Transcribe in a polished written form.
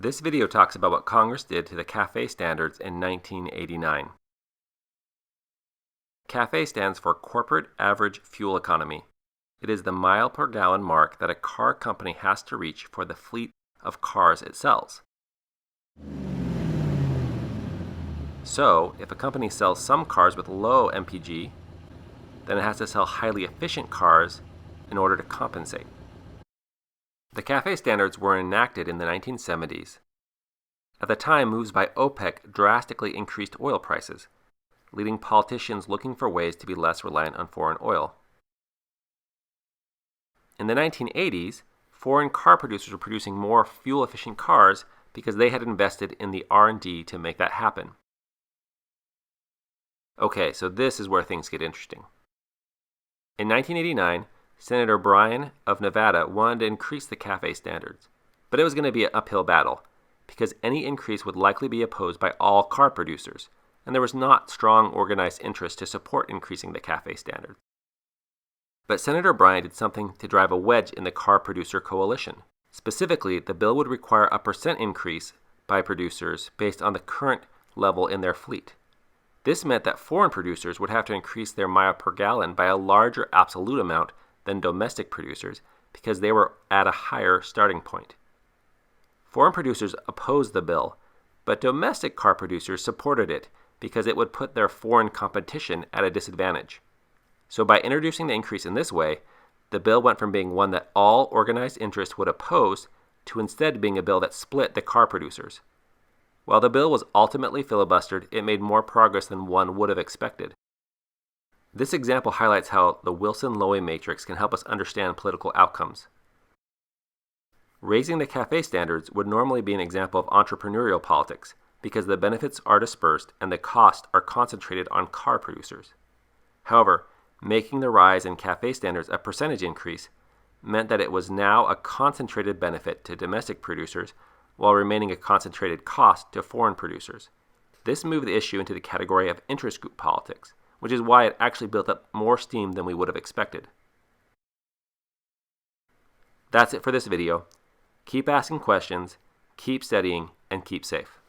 This video talks about what Congress did to the CAFÉ Standards in 1989. CAFÉ stands for Corporate Average Fuel Economy. It is the mile per gallon mark that a car company has to reach for the fleet of cars it sells. So, if a company sells some cars with low MPG, then it has to sell highly efficient cars in order to compensate. The CAFÉ Standards were enacted in the 1970s. At the time, moves by OPEC drastically increased oil prices, leading politicians looking for ways to be less reliant on foreign oil. In the 1980s, foreign car producers were producing more fuel-efficient cars because they had invested in the R&D to make that happen. Okay, so this is where things get interesting. In 1989, Senator Bryan of Nevada wanted to increase the CAFÉ standards, but it was going to be an uphill battle because any increase would likely be opposed by all car producers, and there was not strong organized interest to support increasing the CAFÉ standards. But Senator Bryan did something to drive a wedge in the car producer coalition. Specifically, the bill would require a % increase by producers based on the current level in their fleet. This meant that foreign producers would have to increase their mile per gallon by a larger absolute amount than domestic producers because they were at a higher starting point. Foreign producers opposed the bill, but domestic car producers supported it because it would put their foreign competition at a disadvantage. So by introducing the increase in this way, the bill went from being one that all organized interest would oppose to instead being a bill that split the car producers. While the bill was ultimately filibustered, it made more progress than one would have expected. This example highlights how the Wilson-Lowy matrix can help us understand political outcomes. Raising the CAFÉ standards would normally be an example of entrepreneurial politics because the benefits are dispersed and the costs are concentrated on car producers. However, making the rise in CAFÉ standards a percentage increase meant that it was now a concentrated benefit to domestic producers while remaining a concentrated cost to foreign producers. This moved the issue into the category of interest group politics, which is why it actually built up more steam than we would have expected. That's it for this video. Keep asking questions, keep studying, and keep safe.